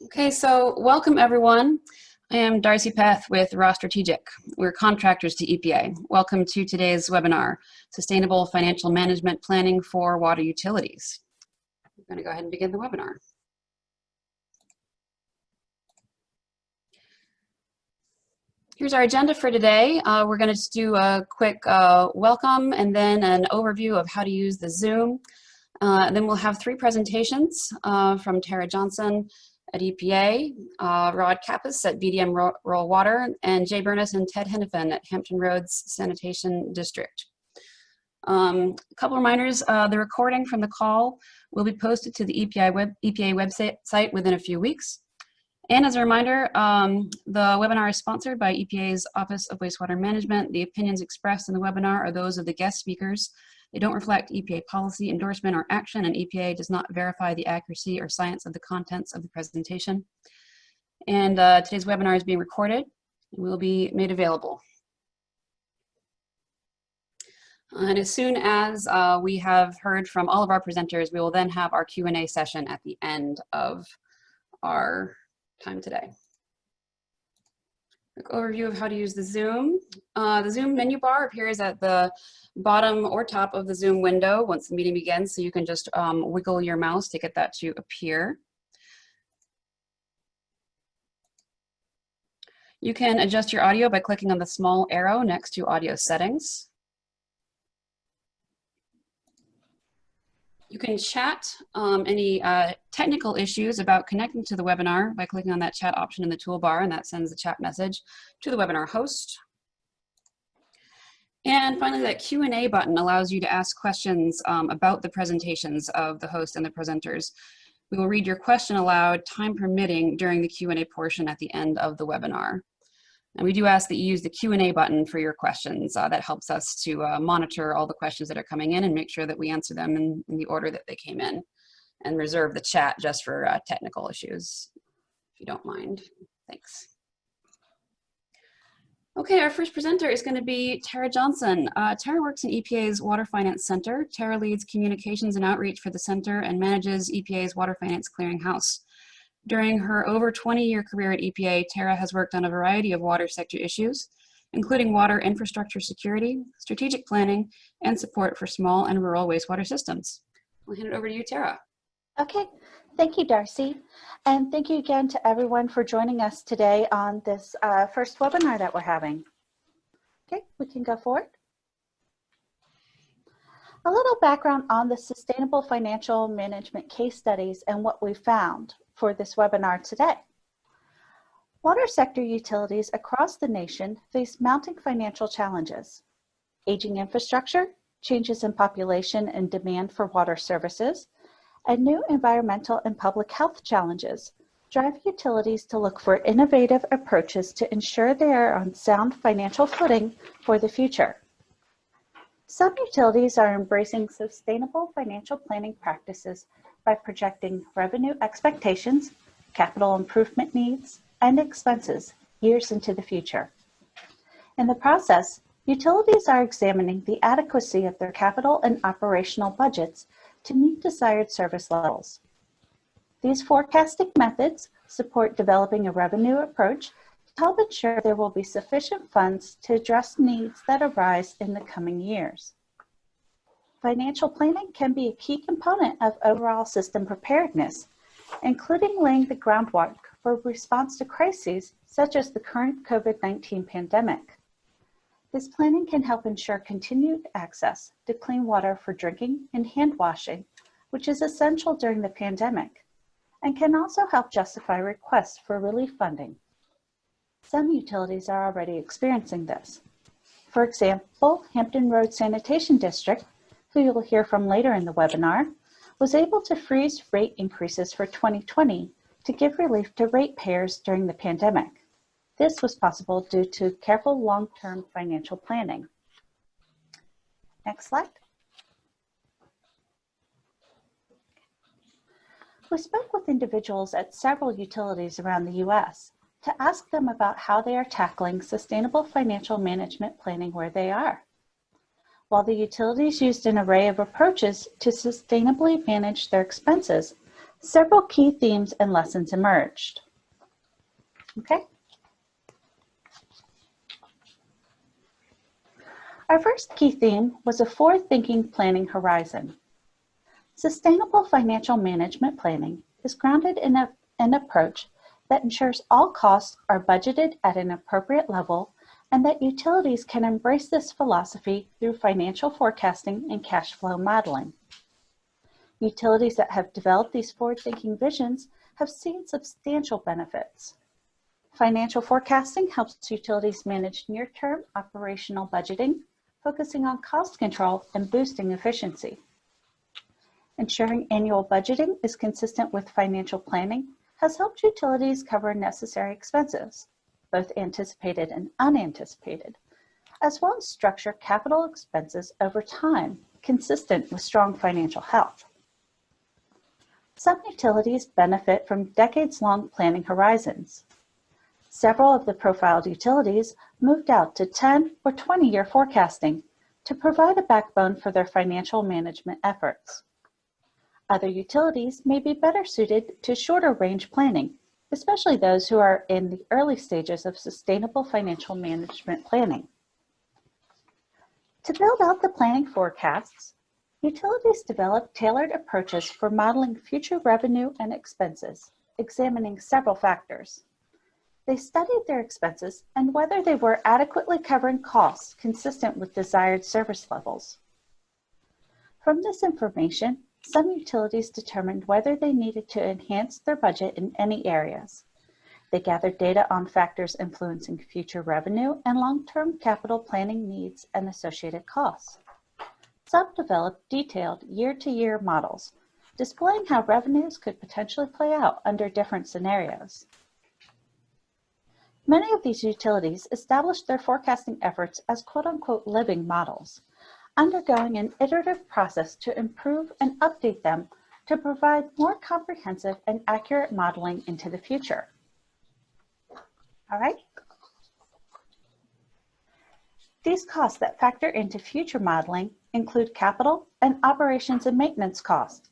Okay, so welcome everyone. I am Darcy Peth with Raw Strategic. We're contractors to EPA. Welcome to today's webinar, Sustainable Financial Management Planning for Water Utilities. I'm going to go ahead and begin the webinar. Here's our agenda for today. We're going to just do a quick welcome and then an overview of how to use the Zoom. Then we'll have three presentations from Tara Johnson at EPA, Rod Kappas at BDM Rural Water, and Jay Burness and Ted Hennepin at Hampton Roads Sanitation District. A couple reminders, the recording from the call will be posted to the EPA website within a few weeks. And as a reminder, the webinar is sponsored by EPA's Office of Wastewater Management. The opinions expressed in the webinar are those of the guest speakers. They don't reflect EPA policy, endorsement, or action, and EPA does not verify the accuracy or science of the contents of the presentation. And today's webinar is being recorded and will be made available. And as soon as we have heard from all of our presenters, we will then have our Q&A session at the end of our time today. Quick overview of how to use the Zoom. The Zoom menu bar appears at the bottom or top of the Zoom window once the meeting begins, so you can just wiggle your mouse to get that to appear. You can adjust your audio by clicking on the small arrow next to audio settings. You can chat any technical issues about connecting to the webinar by clicking on that chat option in the toolbar, and that sends the chat message to the webinar host. And finally, that Q&A button allows you to ask questions about the presentations of the host and the presenters. We will read your question aloud, time permitting, during the Q&A portion at the end of the webinar. And we do ask that you use the Q&A button for your questions. That helps us to monitor all the questions that are coming in and make sure that we answer them in the order that they came in, and reserve the chat just for technical issues, if you don't mind. Thanks. Okay, our first presenter is going to be Tara Johnson. Tara works in EPA's Water Finance Center. Tara leads communications and outreach for the center and manages EPA's Water Finance Clearinghouse. During her over 20-year career at EPA, Tara has worked on a variety of water sector issues, including water infrastructure security, strategic planning, and support for small and rural wastewater systems. I'll hand it over to you, Tara. Okay, thank you, Darcy. And thank you again to everyone for joining us today on this first webinar that we're having. Okay, we can go forward. A little background on the Sustainable Financial Management case studies and what we found for this webinar today. Water sector utilities across the nation face mounting financial challenges. Aging infrastructure, changes in population and demand for water services, and new environmental and public health challenges drive utilities to look for innovative approaches to ensure they are on sound financial footing for the future. Some utilities are embracing sustainable financial planning practices by projecting revenue expectations, capital improvement needs, and expenses years into the future. In the process, utilities are examining the adequacy of their capital and operational budgets to meet desired service levels. These forecasting methods support developing a revenue approach to help ensure there will be sufficient funds to address needs that arise in the coming years. Financial planning can be a key component of overall system preparedness, including laying the groundwork for response to crises such as the current COVID-19 pandemic. This planning can help ensure continued access to clean water for drinking and hand washing, which is essential during the pandemic, and can also help justify requests for relief funding. Some utilities are already experiencing this. For example, Hampton Roads Sanitation District, who you'll hear from later in the webinar, was able to freeze rate increases for 2020 to give relief to ratepayers during the pandemic. This was possible due to careful long-term financial planning. Next slide. We spoke with individuals at several utilities around the U.S. to ask them about how they are tackling sustainable financial management planning where they are. While the utilities used an array of approaches to sustainably manage their expenses, Several key themes and lessons emerged. Okay. Our first key theme was a forward-thinking planning horizon. Sustainable financial management planning is grounded in an approach that ensures all costs are budgeted at an appropriate level and that utilities can embrace this philosophy through financial forecasting and cash flow modeling. Utilities that have developed these forward-thinking visions have seen substantial benefits. Financial forecasting helps utilities manage near-term operational budgeting, focusing on cost control and boosting efficiency. Ensuring annual budgeting is consistent with financial planning has helped utilities cover necessary expenses, both anticipated and unanticipated, as well as structure capital expenses over time, consistent with strong financial health. Some utilities benefit from decades-long planning horizons. Several of the profiled utilities moved out to 10 or 20-year forecasting to provide a backbone for their financial management efforts. Other utilities may be better suited to shorter range planning, especially those who are in the early stages of sustainable financial management planning. To build out the planning forecasts, utilities develop tailored approaches for modeling future revenue and expenses, examining several factors. They studied their expenses and whether they were adequately covering costs consistent with desired service levels. From this information, some utilities determined whether they needed to enhance their budget in any areas. They gathered data on factors influencing future revenue and long-term capital planning needs and associated costs. Some developed detailed year-to-year models, displaying how revenues could potentially play out under different scenarios. Many of these utilities established their forecasting efforts as quote-unquote living models, undergoing an iterative process to improve and update them to provide more comprehensive and accurate modeling into the future. All right. These costs that factor into future modeling include capital and operations and maintenance costs,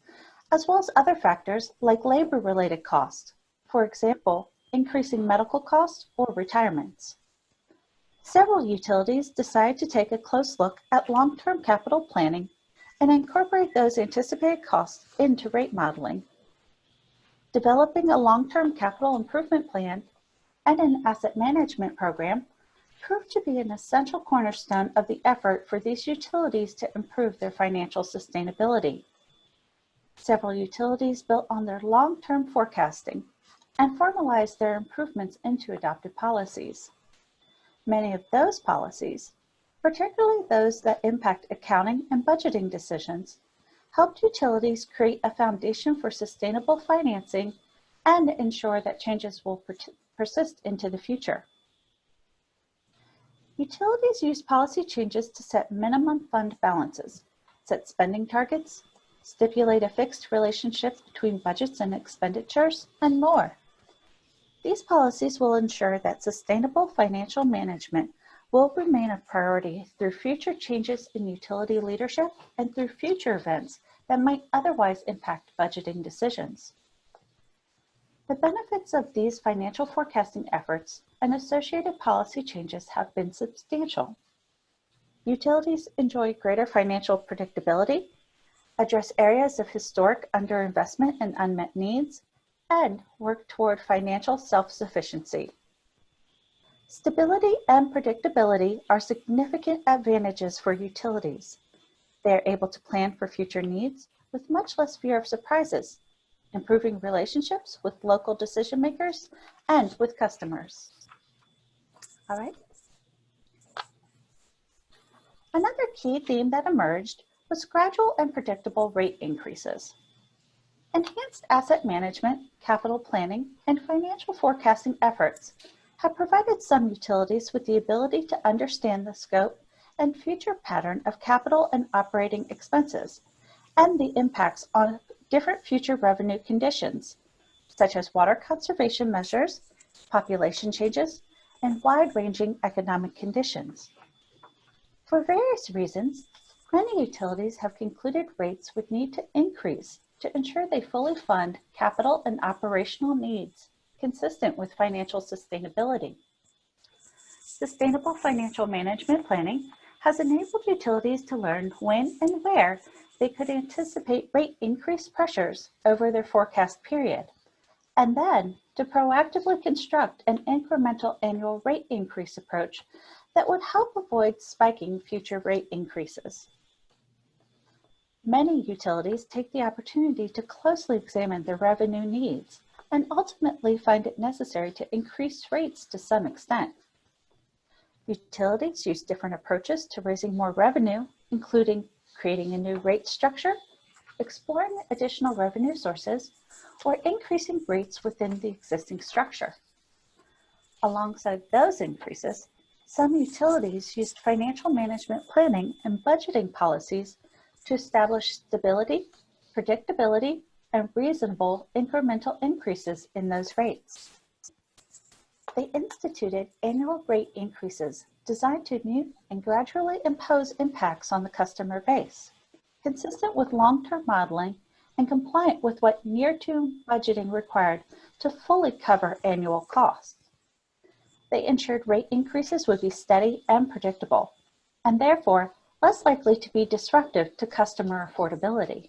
as well as other factors like labor-related costs, for example, increasing medical costs or retirements. Several utilities decide to take a close look at long-term capital planning and incorporate those anticipated costs into rate modeling. Developing a long-term capital improvement plan and an asset management program proved to be an essential cornerstone of the effort for these utilities to improve their financial sustainability. Several utilities built on their long-term forecasting and formalized their improvements into adopted policies. Many of those policies, particularly those that impact accounting and budgeting decisions, helped utilities create a foundation for sustainable financing and ensure that changes will persist into the future. Utilities use policy changes to set minimum fund balances, set spending targets, stipulate a fixed relationship between budgets and expenditures, and more. These policies will ensure that sustainable financial management will remain a priority through future changes in utility leadership and through future events that might otherwise impact budgeting decisions. The benefits of these financial forecasting efforts and associated policy changes have been substantial. Utilities enjoy greater financial predictability, address areas of historic underinvestment and unmet needs, and work toward financial self-sufficiency. Stability and predictability are significant advantages for utilities. They are able to plan for future needs with much less fear of surprises, improving relationships with local decision makers and with customers. All right. Another key theme that emerged was gradual and predictable rate increases. Enhanced asset management, capital planning, and financial forecasting efforts have provided some utilities with the ability to understand the scope and future pattern of capital and operating expenses, and the impacts on different future revenue conditions, such as water conservation measures, population changes, and wide-ranging economic conditions. For various reasons, many utilities have concluded rates would need to increase to ensure they fully fund capital and operational needs consistent with financial sustainability. Sustainable financial management planning has enabled utilities to learn when and where they could anticipate rate increase pressures over their forecast period, and then to proactively construct an incremental annual rate increase approach that would help avoid spiking future rate increases. Many utilities take the opportunity to closely examine their revenue needs and ultimately find it necessary to increase rates to some extent. Utilities use different approaches to raising more revenue, including creating a new rate structure, exploring additional revenue sources, or increasing rates within the existing structure. Alongside those increases, some utilities used financial management planning and budgeting policies to establish stability, predictability, and reasonable incremental increases in those rates. They instituted annual rate increases designed to mute and gradually impose impacts on the customer base, consistent with long-term modeling and compliant with what near-term budgeting required to fully cover annual costs. They ensured rate increases would be steady and predictable, and therefore less likely to be disruptive to customer affordability.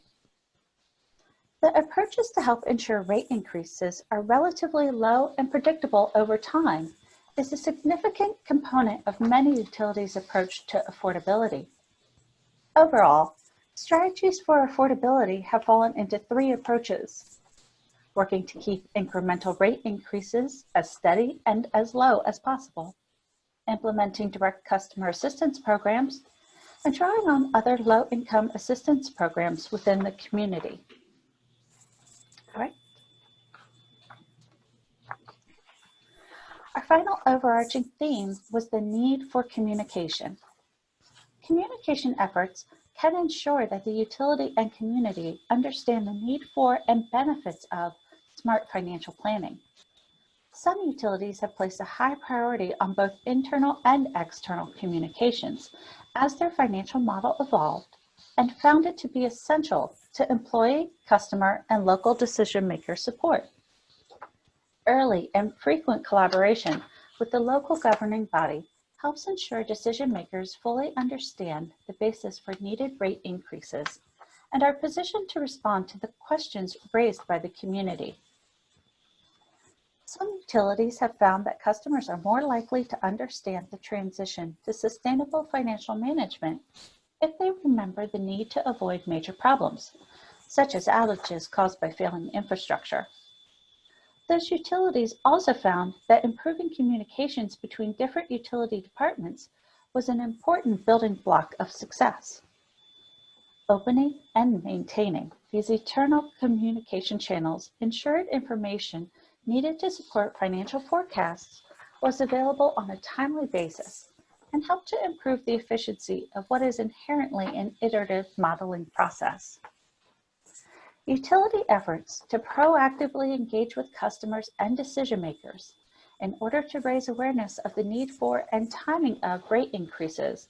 The approaches to help ensure rate increases are relatively low and predictable over time is a significant component of many utilities' approach to affordability. Overall, strategies for affordability have fallen into three approaches: working to keep incremental rate increases as steady and as low as possible, implementing direct customer assistance programs, and drawing on other low-income assistance programs within the community. All right. Our final overarching theme was the need for communication. Communication efforts can ensure that the utility and community understand the need for and benefits of smart financial planning. Some utilities have placed a high priority on both internal and external communications as their financial model evolved and found it to be essential to employee, customer, and local decision-maker support. Early and frequent collaboration with the local governing body helps ensure decision-makers fully understand the basis for needed rate increases and are positioned to respond to the questions raised by the community. Some utilities have found that customers are more likely to understand the transition to sustainable financial management if they remember the need to avoid major problems, such as outages caused by failing infrastructure. Those utilities also found that improving communications between different utility departments was an important building block of success. Opening and maintaining these internal communication channels ensured information needed to support financial forecasts was available on a timely basis and helped to improve the efficiency of what is inherently an iterative modeling process. Utility efforts to proactively engage with customers and decision makers in order to raise awareness of the need for and timing of rate increases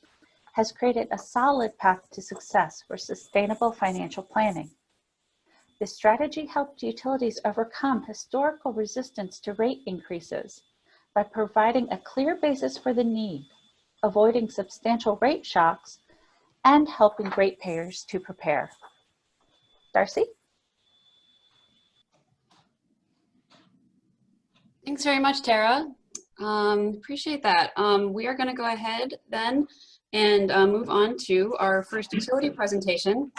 has created a solid path to success for sustainable financial planning. This strategy helped utilities overcome historical resistance to rate increases by providing a clear basis for the need, avoiding substantial rate shocks, and helping ratepayers to prepare. Darcy? Thanks very much, Tara. Appreciate that. We are going to go ahead then and move on to our first utility presentation.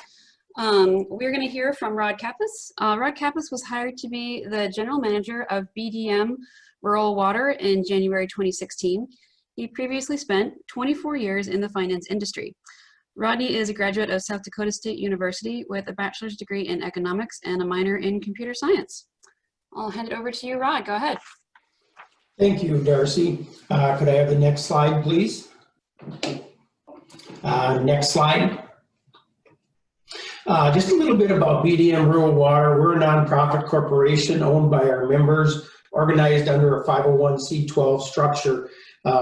We're going to hear from Rod Kappas. Rod Kappas was hired to be the general manager of BDM Rural Water in January 2016. He previously spent 24 years in the finance industry. Rodney is a graduate of South Dakota State University with a bachelor's degree in economics and a minor in computer science. I'll hand it over to you, Rod. Go ahead. Thank you, Darcy. Could I have the next slide, please? Next slide. Just a little bit about BDM Rural Water. We're a nonprofit corporation owned by our members, organized under a 501c12 structure.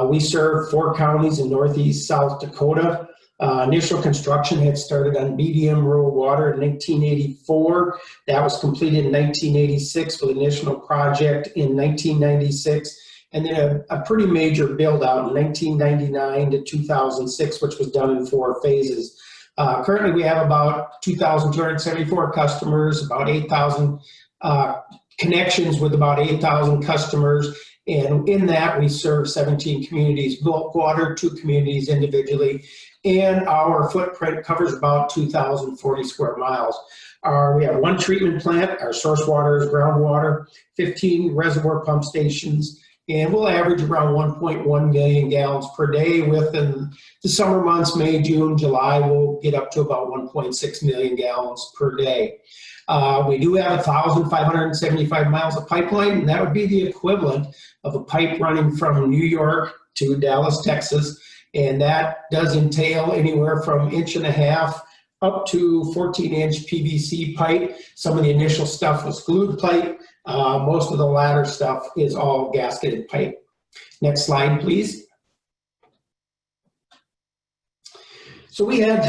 We serve 4 counties in northeast South Dakota. Initial construction had started on BDM rural water in 1984. That was completed in 1986 with an initial project in 1996. And then a pretty major build out in 1999 to 2006, which was done in 4 phases. Currently, we have about 2,274 customers, about 8,000 connections with about 8,000 customers. And in that, we serve 17 communities, bulk water, 2 communities individually. And our footprint covers about 2,040 square miles. We have 1 treatment plant, our source water is groundwater, 15 reservoir pump stations, and we'll average around 1.1 million gallons per day. Within the summer months, May, June, July, we'll get up to about 1.6 million gallons per day. We do have 1,575 miles of pipeline, and that would be the equivalent of a pipe running from New York to Dallas, Texas. And that does entail anywhere from 1.5 up to 14-inch PVC pipe. Some of the initial stuff was glued pipe. Most of the latter stuff is all gasketed pipe. Next slide, please. So we had,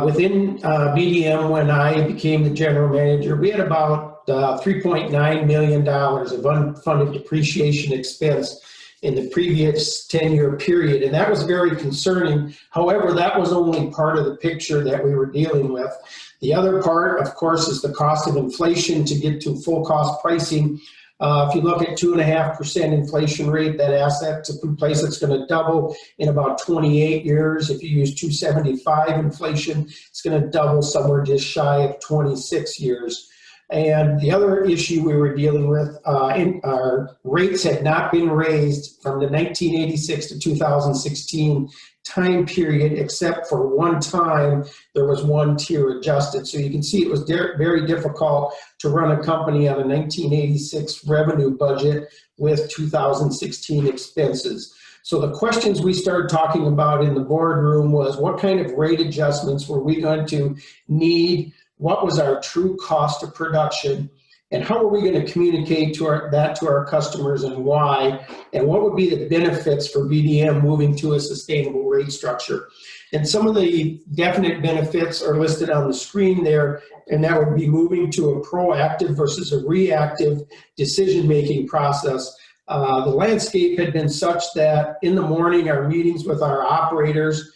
within BDM, when I became the general manager, we had about $3.9 million of unfunded depreciation expense in the previous 10-year period, and that was very concerning. However, that was only part of the picture that we were dealing with. The other part, of course, is the cost of inflation to get to full cost pricing. If you look at 2.5% inflation rate, that asset's a place that's going to double in about 28 years. If you use 2.75 inflation, it's going to double somewhere just shy of 26 years. And the other issue we were dealing with, our rates had not been raised from the 1986 to 2016 time period, except for one time there was 1 tier adjusted. So you can see it was very difficult to run a company on a 1986 revenue budget with 2016 expenses. So the questions we started talking about in the boardroom was, what kind of rate adjustments were we going to need? What was our true cost of production, and how are we going to communicate that to our customers, and why, and what would be the benefits for BDM moving to a sustainable rate structure? And some of the definite benefits are listed on the screen there, and that would be moving to a proactive versus a reactive decision-making process. The landscape had been such that in the morning, our meetings with our operators,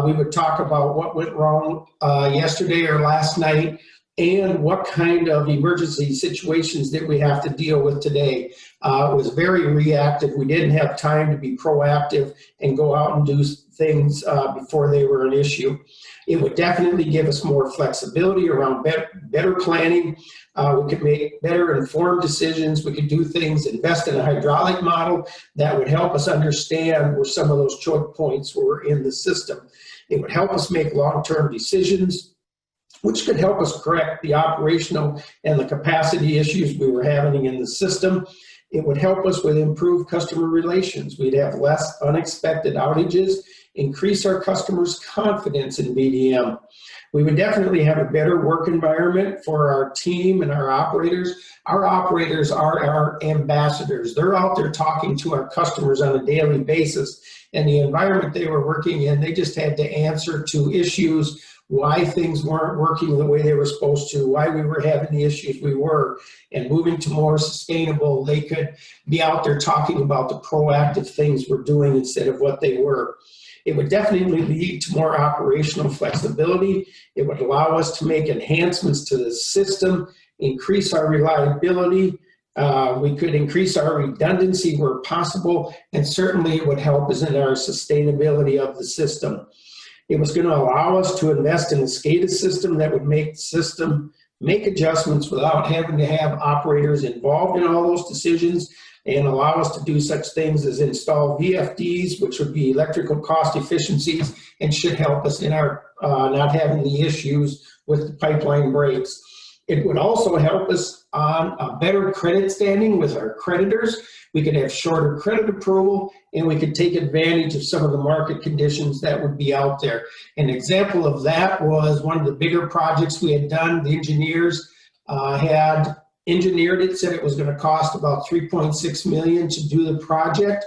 we would talk about what went wrong yesterday or last night, and what kind of emergency situations that we have to deal with today. It was very reactive. We didn't have time to be proactive and go out and do things before they were an issue. It would definitely give us more flexibility around better planning. We could make better informed decisions. We could do things, invest in a hydraulic model that would help us understand where some of those choke points were in the system. It would help us make long-term decisions, which could help us correct the operational and the capacity issues we were having in the system. It would help us with improved customer relations. We'd have less unexpected outages, increase our customers' confidence in BDM. We would definitely have a better work environment for our team and our operators. Our operators are our ambassadors. They're out there talking to our customers on a daily basis, and the environment they were working in, they just had to answer to issues, why things weren't working the way they were supposed to, why we were having the issues we were, and moving to more sustainable. They could be out there talking about the proactive things we're doing instead of what they were. It would definitely lead to more operational flexibility. It would allow us to make enhancements to the system, increase our reliability. We could increase our redundancy where possible, and certainly it would help us in our sustainability of the system. It was going to allow us to invest in a SCADA system that would make the system make adjustments without having to have operators involved in all those decisions, and allow us to do such things as install VFDs, which would be electrical cost efficiencies, and should help us in our not having the issues with the pipeline breaks. It would also help us on a better credit standing with our creditors. We could have shorter credit approval, and we could take advantage of some of the market conditions that would be out there. An example of that was one of the bigger projects we had done. The engineers had engineered it, said it was going to cost about $3.6 million to do the project.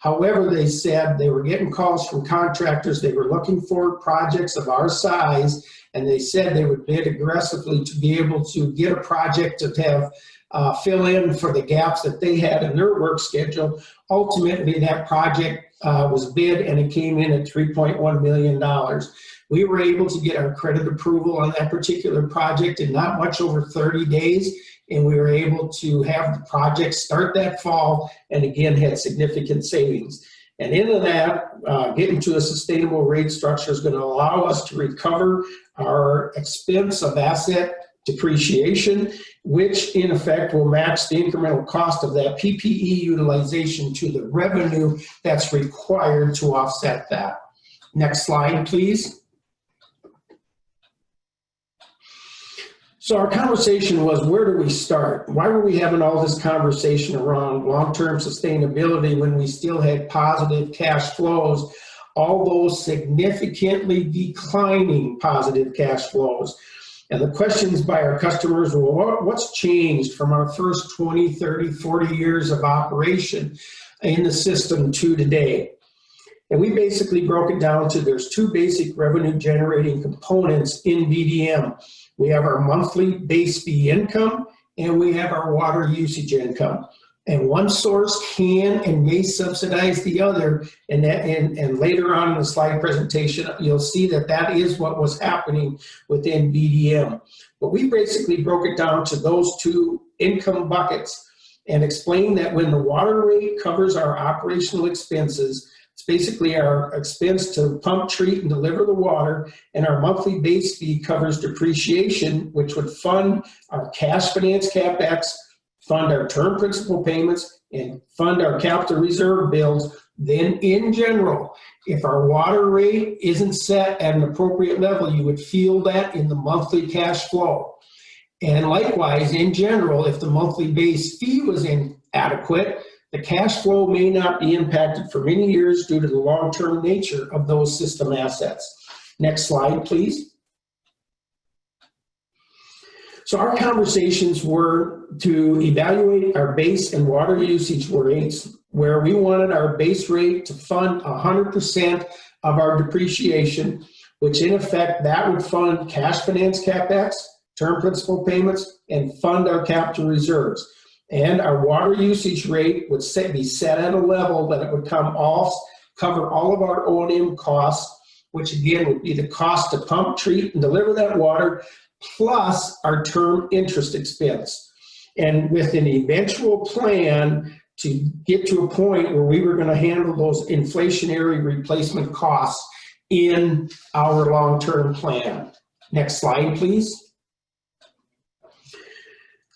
However, they said they were getting calls from contractors. They were looking for projects of our size, and they said they would bid aggressively to be able to get a project to have fill in for the gaps that they had in their work schedule. Ultimately, that project was bid, and it came in at $3.1 million. We were able to get our credit approval on that particular project in not much over 30 days, and we were able to have the project start that fall, and again had significant savings. And into that, getting to a sustainable rate structure is going to allow us to recover our expense of asset depreciation, which in effect will match the incremental cost of that PPE utilization to the revenue that's required to offset that. Next slide, please. So our conversation was, where do we start? Why were we having all this conversation around long-term sustainability when we still had positive cash flows, although significantly declining positive cash flows? And the questions by our customers were, what's changed from our first 20, 30, 40 years of operation in the system to today? And we basically broke it down to there's two basic revenue generating components in BDM. We have our monthly base fee income, and we have our water usage income. And one source can and may subsidize the other, and later on in the slide presentation, you'll see that that is what was happening within BDM. But we basically broke it down to those two income buckets and explained that when the water rate covers our operational expenses, it's basically our expense to pump, treat, and deliver the water, and our monthly base fee covers depreciation, which would fund our cash finance CapEx, fund our term principal payments, and fund our capital reserve bills. Then in general, if our water rate isn't set at an appropriate level, you would feel that in the monthly cash flow. And likewise, in general, if the monthly base fee was inadequate, the cash flow may not be impacted for many years due to the long-term nature of those system assets. Next slide, please. So our conversations were to evaluate our base and water usage rates, where we wanted our base rate to fund 100% of our depreciation, which in effect, that would fund cash finance CapEx, term principal payments, and fund our capital reserves. And our water usage rate would be set at a level that it would cover all of our O&M costs, which again would be the cost to pump, treat, and deliver that water, plus our term interest expense. And with an eventual plan to get to a point where we were going to handle those inflationary replacement costs in our long-term plan. Next slide, please.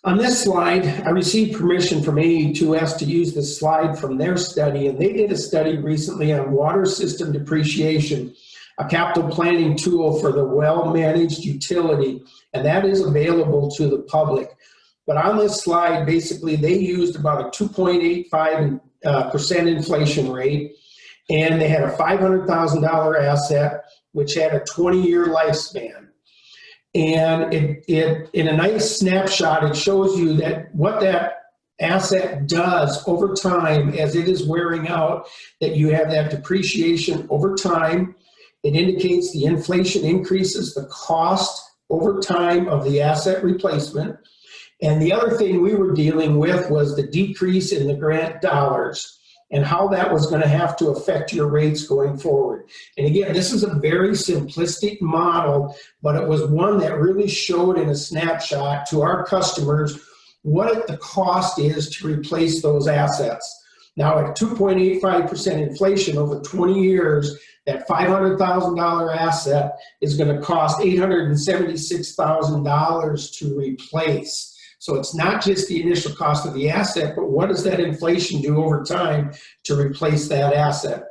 On this slide, I received permission from AE2S to use this slide from their study, and they did a study recently on water system depreciation, a capital planning tool for the well-managed utility, and that is available to the public. But on this slide, basically, they used about a 2.85% inflation rate, and they had a $500,000 asset, which had a 20-year lifespan. And it in a nice snapshot, it shows you that what that asset does over time as it is wearing out, that you have that depreciation over time. It indicates the inflation increases the cost over time of the asset replacement. And the other thing we were dealing with was the decrease in the grant dollars and how that was going to have to affect your rates going forward. And again, this is a very simplistic model, but it was one that really showed in a snapshot to our customers what the cost is to replace those assets. Now at 2.85% inflation over 20 years, that $500,000 asset is going to cost $876,000 to replace. So it's not just the initial cost of the asset, but what does that inflation do over time to replace that asset?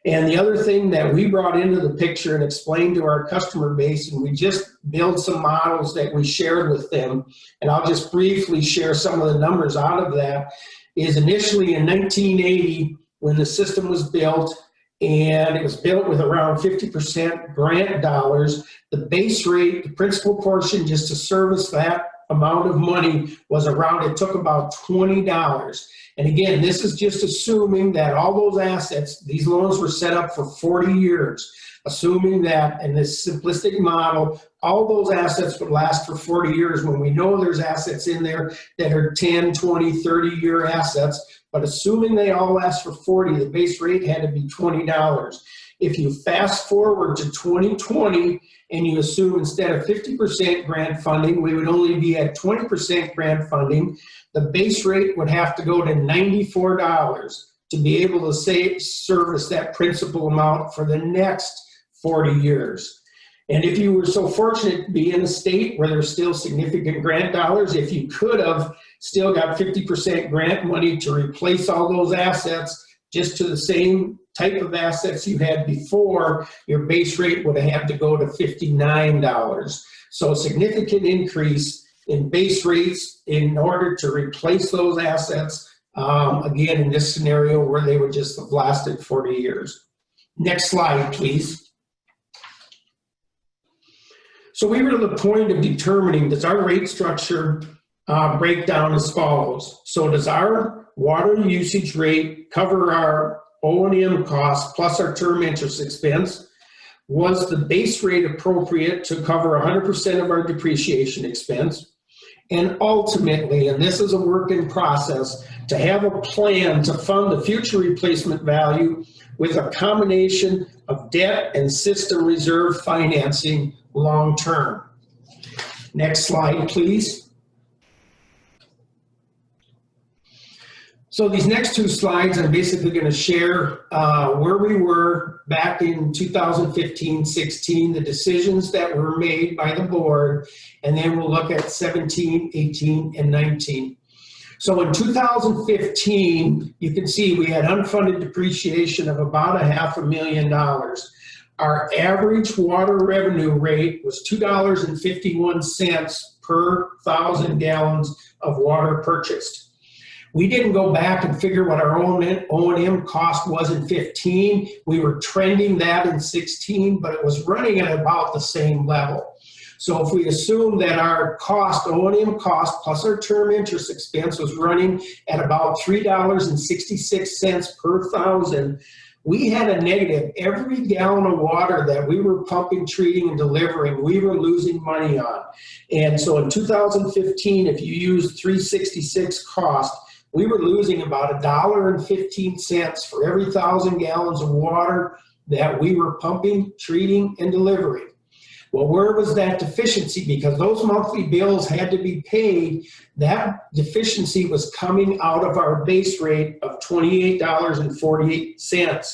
And the other thing that we brought into the picture and explained to our customer base, and we just built some models that we shared with them, and I'll just briefly share some of the numbers out of that, is initially in 1980, when the system was built, and it was built with around 50% grant dollars, the base rate, the principal portion just to service that amount of money was around, it took about $20. And again, this is just assuming that all those assets, these loans were set up for 40 years, assuming that in this simplistic model, all those assets would last for 40 years when we know there's assets in there that are 10, 20, 30-year assets. But assuming they all last for 40, the base rate had to be $20. If you fast forward to 2020 and you assume instead of 50% grant funding, we would only be at 20% grant funding, the base rate would have to go to $94 to be able to service that principal amount for the next 40 years. And if you were so fortunate to be in a state where there's still significant grant dollars, if you could have still got 50% grant money to replace all those assets just to the same type of assets you had before, your base rate would have had to go to $59. So a significant increase in base rates in order to replace those assets, again, in this scenario where they would just have lasted 40 years. Next slide, please. So we were to the point of determining, does our rate structure break down as follows? So does our water usage rate cover our O&M costs plus our term interest expense? Was the base rate appropriate to cover 100% of our depreciation expense? And ultimately, and this is a work in process, to have a plan to fund the future replacement value with a combination of debt and system reserve financing long term. Next slide, please. So these next two slides, I'm basically going to share where we were back in 2015-16, the decisions that were made by the board, and then we'll look at 17, 18, and 19. So in 2015, you can see we had unfunded depreciation of about $500,000. Our average water revenue rate was $2.51 per 1,000 gallons of water purchased. We didn't go back and figure what our O&M cost was in 15. We were trending that in 16, but it was running at about the same level. So if we assume that our cost, O&M cost plus our term interest expense was running at about $3.66 per 1,000, we had a negative. Every gallon of water that we were pumping, treating, and delivering, we were losing money on. And so in 2015, if you use $3.66 cost, we were losing about $1.15 for every 1,000 gallons of water that we were pumping, treating, and delivering. Well, where was that deficiency? Because those monthly bills had to be paid. That deficiency was coming out of our base rate of $28.48.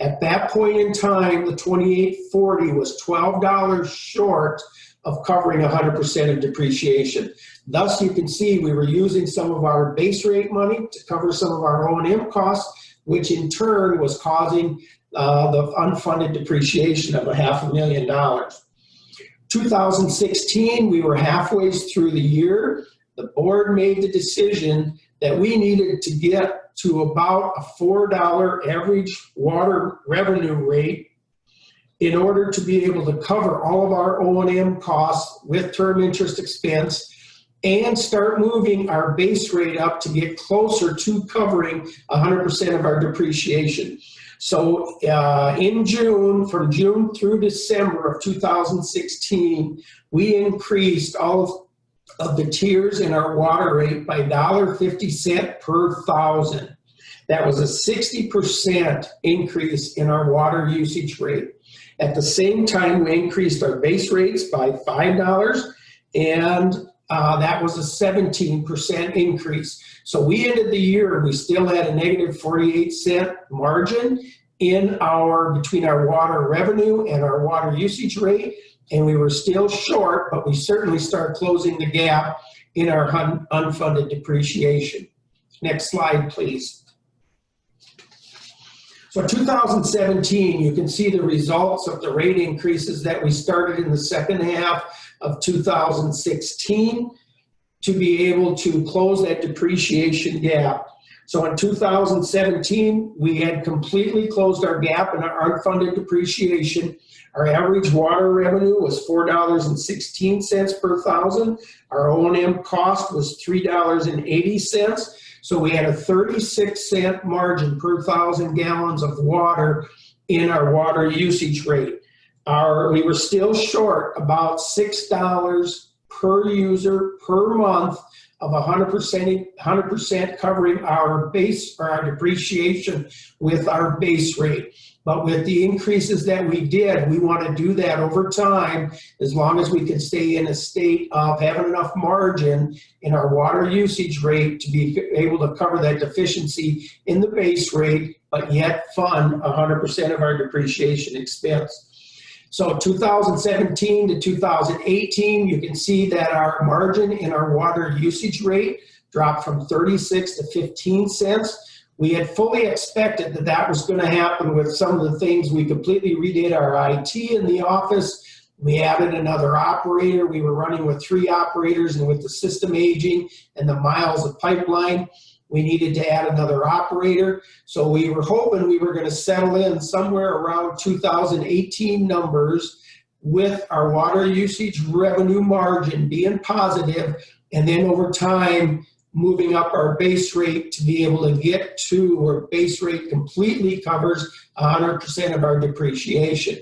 At that point in time, the $28.40 was $12 short of covering 100% of depreciation. Thus, you can see we were using some of our base rate money to cover some of our O&M costs, which in turn was causing the unfunded depreciation of $500,000. 2016, we were halfway through the year. The board made the decision that we needed to get to about a $4 average water revenue rate in order to be able to cover all of our O&M costs with term interest expense and start moving our base rate up to get closer to covering 100% of our depreciation. So in June, from June through December of 2016, we increased all of the tiers in our water rate by $1.50 per 1,000. That was a 60% increase in our water usage rate. At the same time, we increased our base rates by $5, and that was a 17% increase. So we ended the year, we still had a negative 48-cent margin in between our water revenue and our water usage rate, and we were still short, but we certainly started closing the gap in our unfunded depreciation. Next slide, please. So 2017, you can see the results of the rate increases that we started in the second half of 2016 to be able to close that depreciation gap. So in 2017, we had completely closed our gap in our unfunded depreciation. Our average water revenue was $4.16 per thousand. Our O&M cost was $3.80. So we had a 36-cent margin per thousand gallons of water in our water usage rate. We were still short about $6 per user per month of 100% covering our base or our depreciation with our base rate. But with the increases that we did, we want to do that over time as long as we can stay in a state of having enough margin in our water usage rate to be able to cover that deficiency in the base rate, but yet fund 100% of our depreciation expense. So 2017 to 2018, you can see that our margin in our water usage rate dropped from 36 to 15 cents. We had fully expected that that was going to happen with some of the things. We completely redid our IT in the office. We added another operator. We were running with 3 operators, and with the system aging and the miles of pipeline, we needed to add another operator. So we were hoping we were going to settle in somewhere around 2018 numbers with our water usage revenue margin being positive, and then over time moving up our base rate to be able to get to where base rate completely covers 100% of our depreciation.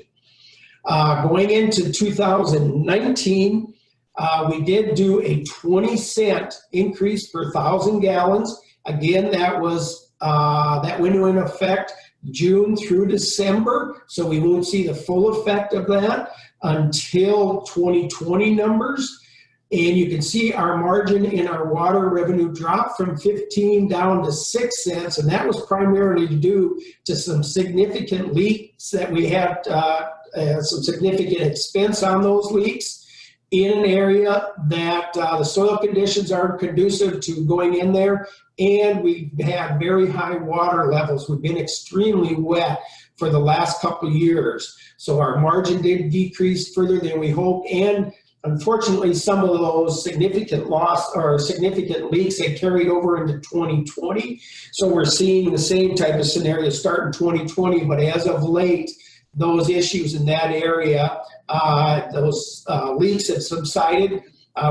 Going into 2019, we did do a 20-cent increase per 1,000 gallons. Again, that went into effect June through December, so we won't see the full effect of that until 2020 numbers. And you can see our margin in our water revenue dropped from 15 down to 6 cents, and that was primarily due to some significant leaks that we had, some significant expense on those leaks in an area that the soil conditions aren't conducive to going in there, and we've had very high water levels. We've been extremely wet for the last couple of years. So our margin did decrease further than we hoped, and unfortunately, some of those significant loss or significant leaks had carried over into 2020. So we're seeing the same type of scenario start in 2020, but as of late, those issues in that area, those leaks have subsided.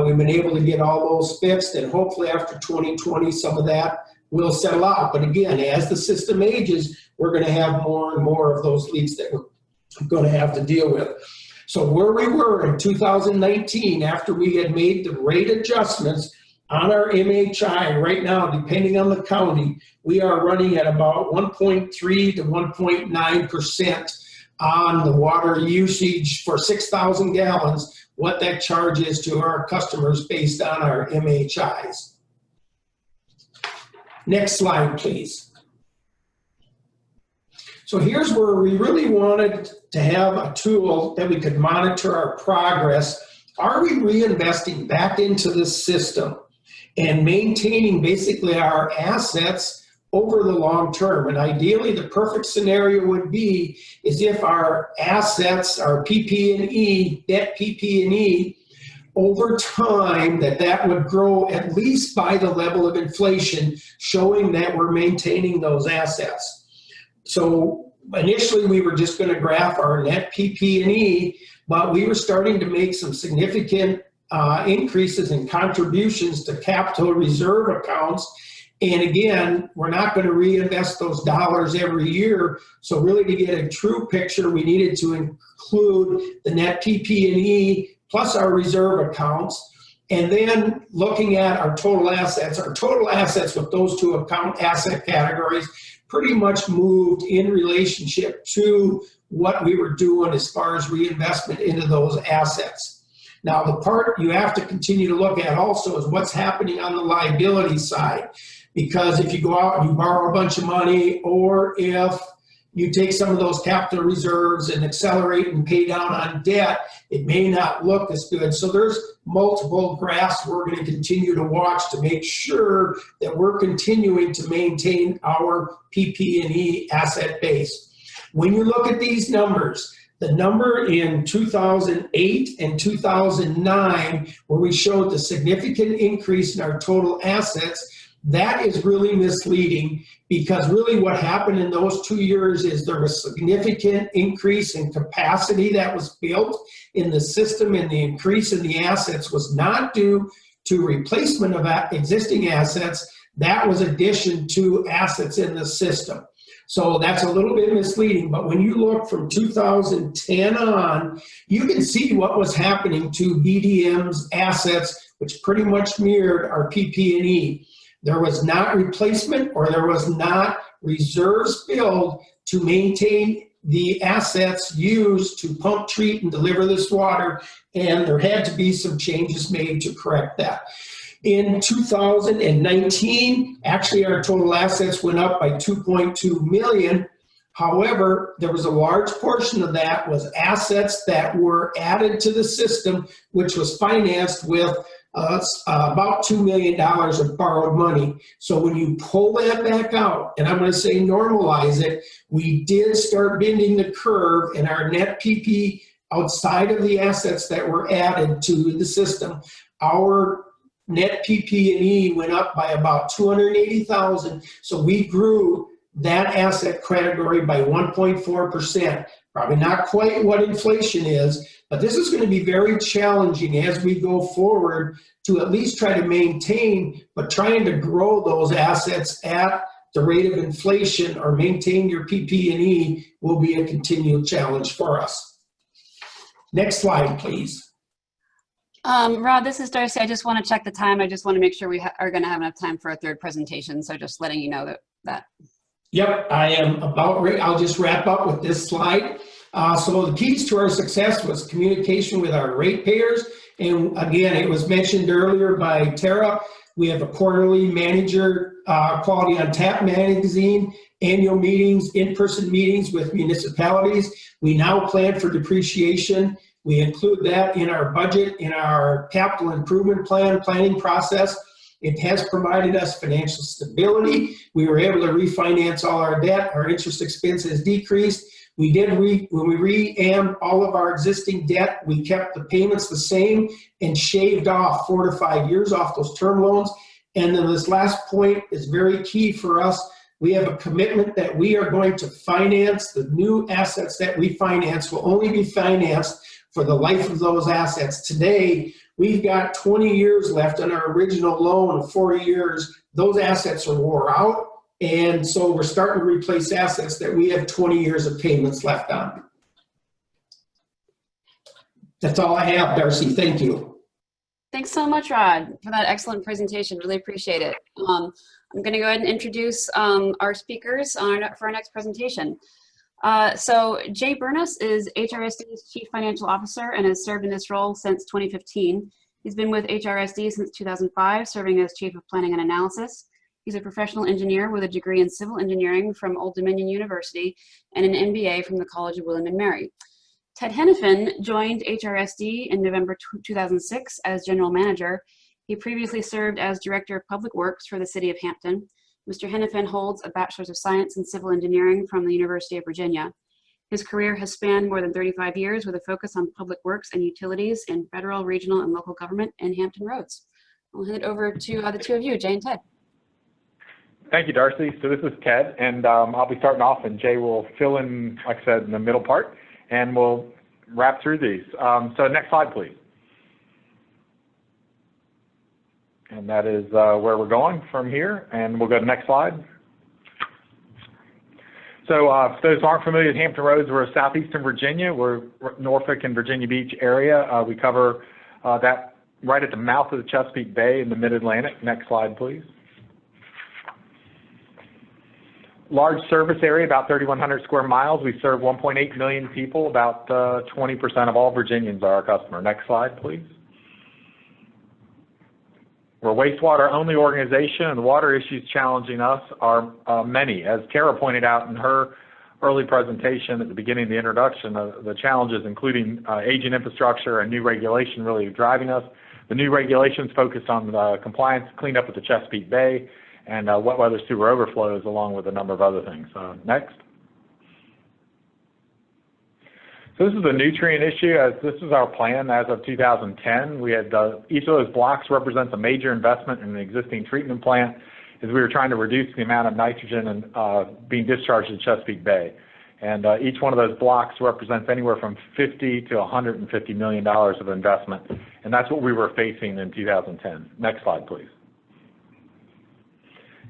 We've been able to get all those fixed, and hopefully after 2020, some of that will settle out. But again, as the system ages, we're going to have more and more of those leaks that we're going to have to deal with. So where we were in 2019, after we had made the rate adjustments on our MHI, right now, depending on the county, we are running at about 1.3 to 1.9% on the water usage for 6,000 gallons, what that charge is to our customers based on our MHIs. Next slide, please. So here's where we really wanted to have a tool that we could monitor our progress. Are we reinvesting back into the system and maintaining basically our assets over the long term? And ideally, the perfect scenario would be is if our assets, our PP&E, debt PP&E, over time, that would grow at least by the level of inflation, showing that we're maintaining those assets. So initially, we were just going to graph our net PP&E, but we were starting to make some significant increases in contributions to capital reserve accounts. And again, we're not going to reinvest those dollars every year. So really, to get a true picture, we needed to include the net PP&E plus our reserve accounts. And then looking at our total assets with those two account asset categories pretty much moved in relationship to what we were doing as far as reinvestment into those assets. Now, the part you have to continue to look at also is what's happening on the liability side. Because if you go out and you borrow a bunch of money, or if you take some of those capital reserves and accelerate and pay down on debt, it may not look as good. So there's multiple graphs we're going to continue to watch to make sure that we're continuing to maintain our PP&E asset base. When you look at these numbers, the number in 2008 and 2009, where we showed the significant increase in our total assets, That is really misleading, because really what happened in those 2 years is there was significant increase in capacity that was built in the system, and the increase in the assets was not due to replacement of existing assets. That was addition to assets in the system. So that's a little bit misleading, but when you look from 2010 on, you can see what was happening to BDM's assets, which pretty much mirrored our PP&E. There was not replacement, or there was not reserves built to maintain the assets used to pump, treat, and deliver this water, and there had to be some changes made to correct that. In 2019, actually our total assets went up by 2.2 million. However, there was a large portion of that was assets that were added to the system, which was financed with about $2 million of borrowed money. So when you pull that back out, and I'm going to say normalize it, we did start bending the curve, and our net PP outside of the assets that were added to the system, our net PP&E went up by about 280,000. So we grew that asset category by 1.4%. Probably not quite what inflation is, but this is going to be very challenging as we go forward to at least try to maintain, but trying to grow those assets at the rate of inflation or maintain your PP&E will be a continual challenge for us. Next slide, please. Rod, this is Darcy. I just want to check the time. I just want to make sure we are going to have enough time for a third presentation. So just letting you know that. Yep, I am about ready. I'll just wrap up with this slide. So the keys to our success was communication with our ratepayers. And again, it was mentioned earlier by Tara. We have a quarterly manager Quality on Tap magazine, annual meetings, in-person meetings with municipalities. We now plan for depreciation. We include that in our budget, in our capital improvement planning process. It has provided us financial stability. We were able to refinance all our debt. Our interest expense has decreased. We did, when we re-ammed all of our existing debt, we kept the payments the same and shaved off 4 to 5 years off those term loans. And then this last point is very key for us. We have a commitment that we are going to finance the new assets that we finance will only be financed for the life of those assets. Today, we've got 20 years left on our original loan of 4 years. Those assets are wore out. And so we're starting to replace assets that we have 20 years of payments left on. That's all I have, Darcy. Thank you. Thanks so much, Rod, for that excellent presentation. Really appreciate it. I'm going to go ahead and introduce our speakers for our next presentation. So Jay Burness is HRSD's Chief Financial Officer and has served in this role since 2015. He's been with HRSD since 2005, serving as Chief of Planning and Analysis. He's a professional engineer with a degree in civil engineering from Old Dominion University and an MBA from the College of William & Mary. Ted Hennepin joined HRSD in November 2006 as General Manager. He previously served as Director of Public Works for the City of Hampton. Mr. Hennepin holds a Bachelor's of Science in Civil Engineering from the University of Virginia. His career has spanned more than 35 years with a focus on public works and utilities in federal, regional, and local government and Hampton Roads. I'll hand it over to the two of you, Jay and Ted. Thank you, Darcy. So this is Ted, and I'll be starting off, and Jay will fill in, like I said, in the middle part, and we'll wrap through these. So next slide, please. And that is where we're going from here, and we'll go to the next slide. So for those who aren't familiar with Hampton Roads, we're southeastern Virginia. We're Norfolk and Virginia Beach area. We cover that right at the mouth of the Chesapeake Bay in the Mid-Atlantic. Next slide, please. Large service area, about 3,100 square miles. We serve 1.8 million people. About 20% of all Virginians are our customer. Next slide, please. We're a wastewater-only organization, and the water issues challenging us are many. As Tara pointed out in her early presentation at the beginning of the introduction, the challenges including aging infrastructure and new regulation really driving us. The new regulations focused on the compliance cleanup at the Chesapeake Bay and wet weather sewer overflows, along with a number of other things. Next. So this is a nutrient issue. This is our plan as of 2010. We had each of those blocks represents a major investment in an existing treatment plant, is we were trying to reduce the amount of nitrogen and being discharged in Chesapeake Bay. And each one of those blocks represents anywhere from $50 to $150 million of investment. And that's what we were facing in 2010. Next slide, please.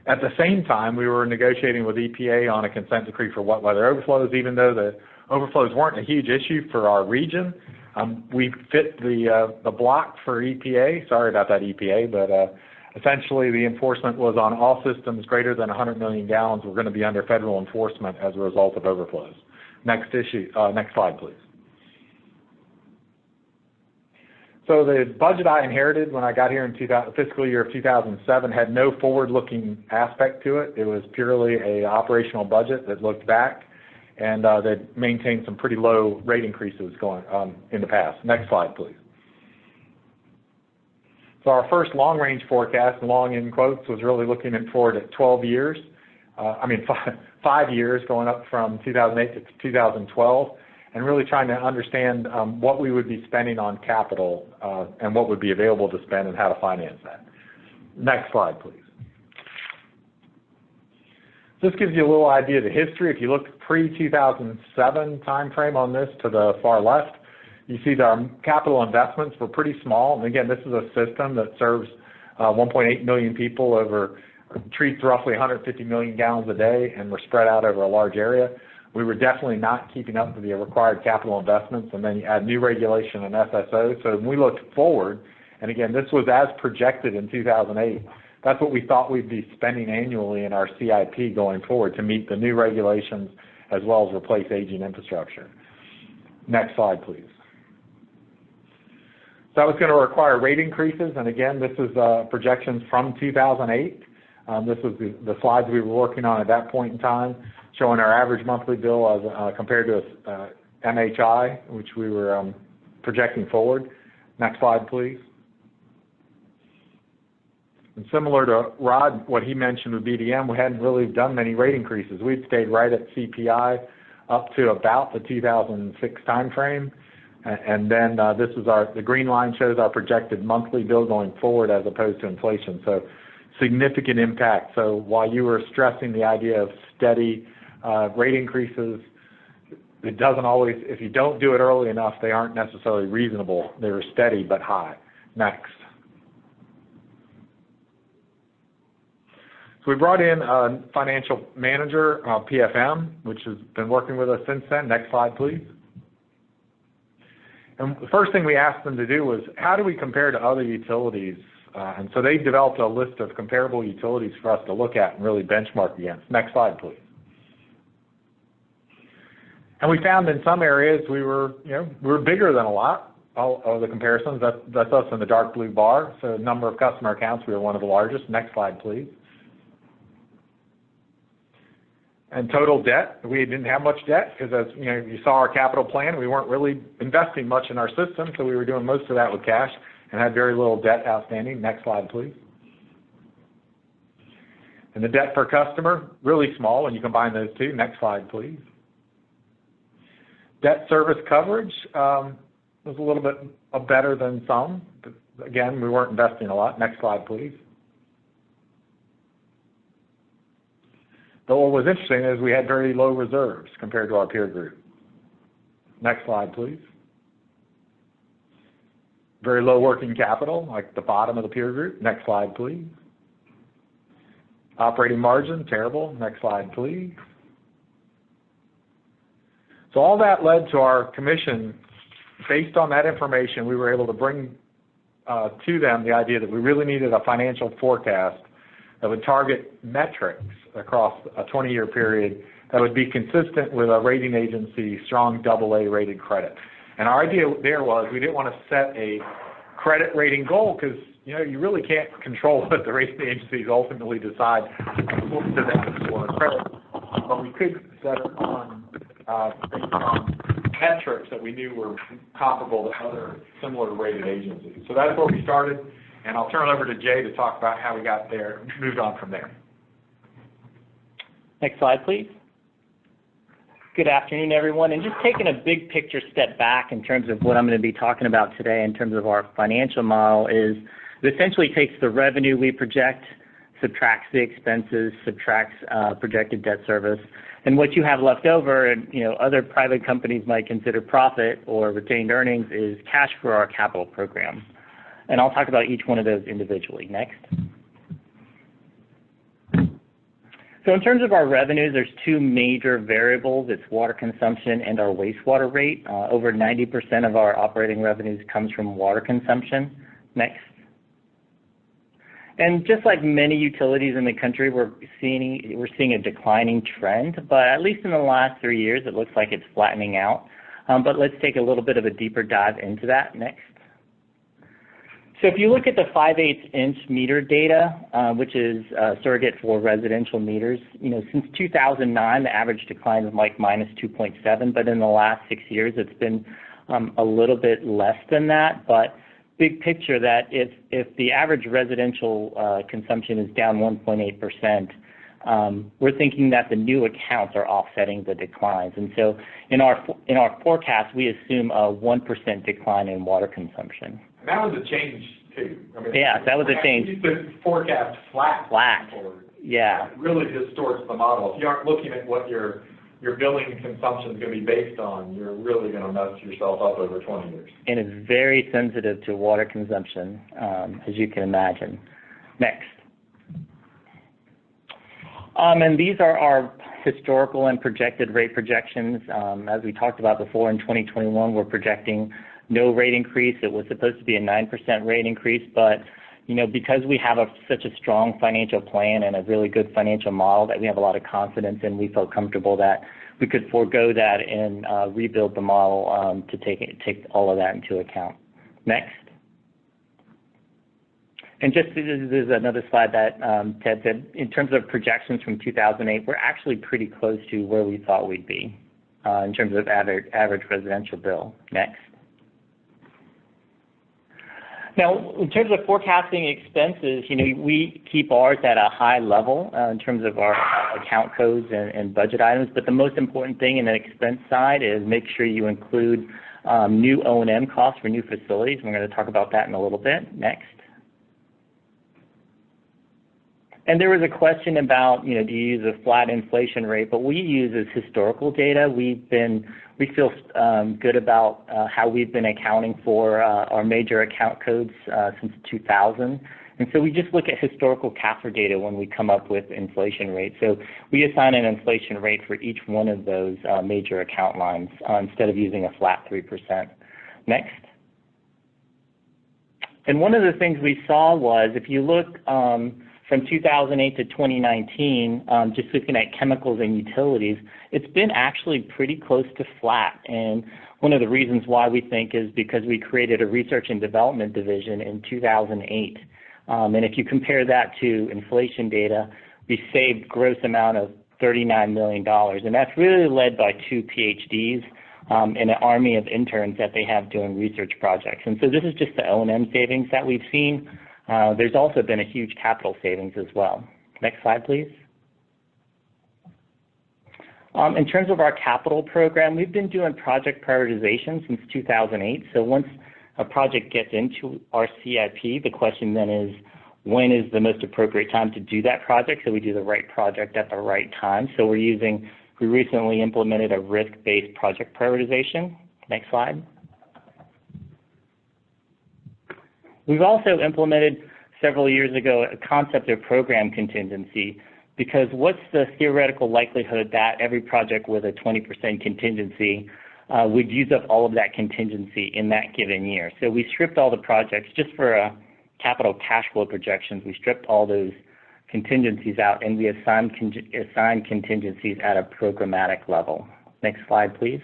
At the same time, we were negotiating with EPA on a consent decree for wet weather overflows. Even though the overflows weren't a huge issue for our region, we fit the block for EPA. Sorry about that, EPA, but essentially the enforcement was on all systems greater than 100 million gallons were going to be under federal enforcement as a result of overflows. Next slide, please. So the budget I inherited when I got here in fiscal year of 2007 had no forward-looking aspect to it. It was purely an operational budget that looked back, and that maintained some pretty low rate increases going in the past. Next slide, please. So our first long-range forecast, long in quotes, was really looking forward at 12 years. 5 years going up from 2008 to 2012. And really trying to understand what we would be spending on capital and what would be available to spend and how to finance that. Next slide, please. This gives you a little idea of the history. If you look pre-2007 timeframe on this to the far left, you see that our capital investments were pretty small. And again, this is a system that serves 1.8 million people treats roughly 150 million gallons a day, and we're spread out over a large area. We were definitely not keeping up with the required capital investments, and then you add new regulation and SSO. So when we looked forward, and again, this was as projected in 2008, that's what we thought we'd be spending annually in our CIP going forward to meet the new regulations as well as replace aging infrastructure. Next slide, please. So that was going to require rate increases, and again, this is projections from 2008. This was the slides we were working on at that point in time, showing our average monthly bill as compared to MHI, which we were projecting forward. Next slide, please. And similar to Rod, what he mentioned with BDM, we hadn't really done many rate increases. We'd stayed right at CPI up to about the 2006 timeframe. And then this is the green line shows our projected monthly bill going forward as opposed to inflation. So significant impact. So while you were stressing the idea of steady rate increases, it doesn't always, if you don't do it early enough, they aren't necessarily reasonable. They're steady but high. Next. So we brought in a financial manager, PFM, which has been working with us since then. Next slide, please. And the first thing we asked them to do was, how do we compare to other utilities? And so they developed a list of comparable utilities for us to look at and really benchmark against. Next slide, please. And we found in some areas we were bigger than a lot of the comparisons. That's us in the dark blue bar. So number of customer accounts, we were one of the largest. Next slide, please. And total debt, we didn't have much debt because, as you saw our capital plan, we weren't really investing much in our system, so we were doing most of that with cash and had very little debt outstanding. Next slide, please. And the debt per customer, really small when you combine those two. Next slide, please. Debt service coverage was a little bit better than some. But again, we weren't investing a lot. Next slide, please. But what was interesting is we had very low reserves compared to our peer group. Next slide, please. Very low working capital, like the bottom of the peer group. Next slide, please. Operating margin, terrible. Next slide, please. So all that led to our commission. Based on that information, we were able to bring to them the idea that we really needed a financial forecast that would target metrics across a 20-year period that would be consistent with a rating agency's strong AA rated credit. And our idea there was we didn't want to set a credit rating goal because you really can't control what the rating agencies ultimately decide to them for credit. But we could set it on based on metrics that we knew were comparable to other similar rated agencies. So that's where we started. And I'll turn it over to Jay to talk about how we got there, moved on from there. Next slide, please. Good afternoon, everyone. And just taking a big picture step back in terms of what I'm going to be talking about today in terms of our financial model is it essentially takes the revenue we project, subtracts the expenses, subtracts projected debt service, and what you have left over, and other private companies might consider profit or retained earnings, is cash for our capital program. And I'll talk about each one of those individually. Next. So in terms of our revenues, there's two major variables. It's water consumption and our wastewater rate. Over 90% of our operating revenues comes from water consumption. Next. And just like many utilities in the country, we're seeing a declining trend, but at least in the last 3 years, it looks like it's flattening out. But let's take a little bit of a deeper dive into that. Next. So if you look at the 5/8-inch meter data, which is surrogate for residential meters, since 2009, the average decline is like -2.7, but in the last 6 years, it's been a little bit less than that. But big picture, that if the average residential consumption is down 1.8%, we're thinking that the new accounts are offsetting the declines. And so in our forecast, we assume a 1% decline in water consumption. That was a change too. Yeah, that was a change. We used to forecast flat. Yeah. It really distorts the model. If you aren't looking at what your billing consumption is going to be based on, you're really going to mess yourself up over 20 years. And it's very sensitive to water consumption, as you can imagine. Next. And these are our historical and projected rate projections. As we talked about before, in 2021, we're projecting no rate increase. It was supposed to be a 9% rate increase, but because we have such a strong financial plan and a really good financial model that we have a lot of confidence in, we felt comfortable that we could forego that and rebuild the model to take all of that into account. Next. And just this is another slide that Ted said, in terms of projections from 2008, we're actually pretty close to where we thought we'd be in terms of average residential bill. Next. Now, in terms of forecasting expenses, we keep ours at a high level in terms of our account codes and budget items, but the most important thing in the expense side is make sure you include new O&M costs for new facilities. We're going to talk about that in a little bit. Next. And there was a question about, do you use a flat inflation rate? But we use is historical data. We feel good about how we've been accounting for our major account codes since 2000. And so we just look at historical CAFR data when we come up with inflation rates. So we assign an inflation rate for each one of those major account lines instead of using a flat 3%. Next. And one of the things we saw was, if you look from 2008 to 2019, just looking at chemicals and utilities, it's been actually pretty close to flat. And one of the reasons why we think is because we created a research and development division in 2008. And if you compare that to inflation data, we saved gross amount of $39 million. And that's really led by 2 PhDs and an army of interns that they have doing research projects. And so this is just the O&M savings that we've seen. There's also been a huge capital savings as well. Next slide, please. In terms of our capital program, we've been doing project prioritization since 2008. So once a project gets into our CIP, the question then is, when is the most appropriate time to do that project so we do the right project at the right time? So we recently implemented a risk-based project prioritization. Next slide. We've also implemented several years ago a concept of program contingency, because what's the theoretical likelihood that every project with a 20% contingency would use up all of that contingency in that given year? So we stripped all the projects just for capital cash flow projections. We stripped all those contingencies out, and we assigned contingencies at a programmatic level. Next slide, please.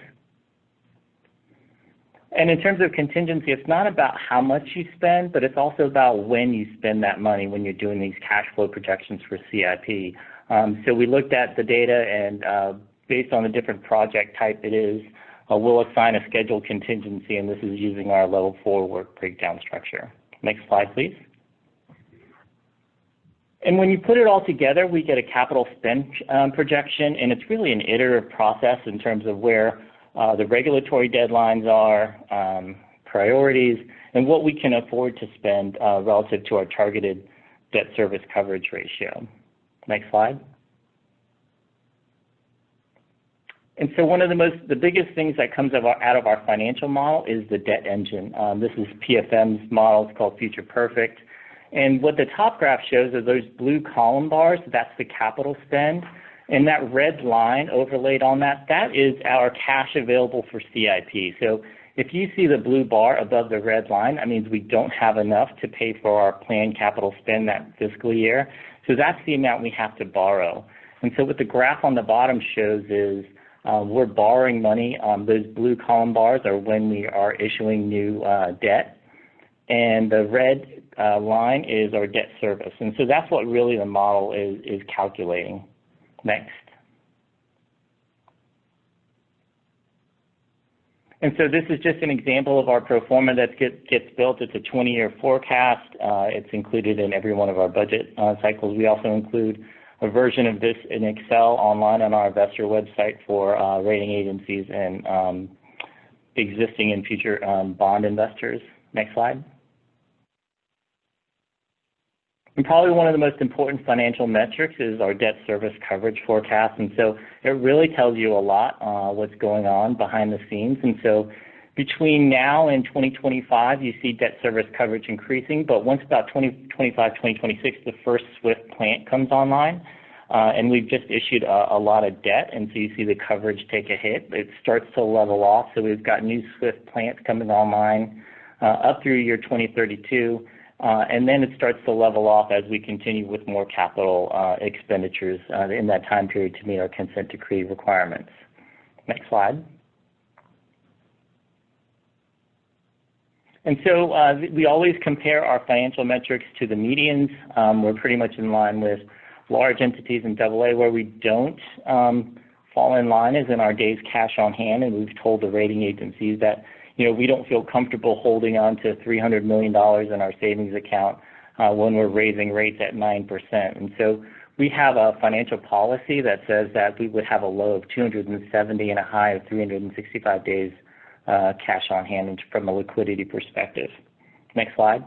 And in terms of contingency, it's not about how much you spend, but it's also about when you spend that money when you're doing these cash flow projections for CIP. So we looked at the data, and based on the different project type it is, we'll assign a scheduled contingency, and this is using our level 4 work breakdown structure. Next slide, please. And when you put it all together, we get a capital spend projection, and it's really an iterative process in terms of where the regulatory deadlines are, priorities, and what we can afford to spend relative to our targeted debt service coverage ratio. Next slide. And so one of the biggest things that comes out of our financial model is the debt engine. This is PFM's model. It's called Future Perfect. And what the top graph shows are those blue column bars. That's the capital spend. And that red line overlaid on that, that is our cash available for CIP. So if you see the blue bar above the red line, that means we don't have enough to pay for our planned capital spend that fiscal year. So that's the amount we have to borrow. And so what the graph on the bottom shows is we're borrowing money. Those blue column bars are when we are issuing new debt. And the red line is our debt service. And so that's what really the model is calculating. Next. And so this is just an example of our pro forma that gets built. It's a 20-year forecast. It's included in every one of our budget cycles. We also include a version of this in Excel online on our investor website for rating agencies and existing and future bond investors. Next slide. And probably one of the most important financial metrics is our debt service coverage forecast. And so it really tells you a lot what's going on behind the scenes. And so between now and 2025, you see debt service coverage increasing. But once about 2025, 2026, the first SWIFT plant comes online. And we've just issued a lot of debt. And so you see the coverage take a hit. It starts to level off. So we've got new SWIFT plants coming online up through year 2032. And then it starts to level off as we continue with more capital expenditures in that time period to meet our consent decree requirements. Next slide. And so we always compare our financial metrics to the medians. We're pretty much in line with large entities in AA. Where we don't fall in line is in our days cash on hand, and we've told the rating agencies that we don't feel comfortable holding on to $300 million in our savings account when we're raising rates at 9%. And so we have a financial policy that says that we would have a low of 270 and a high of 365 days cash on hand from a liquidity perspective. Next slide.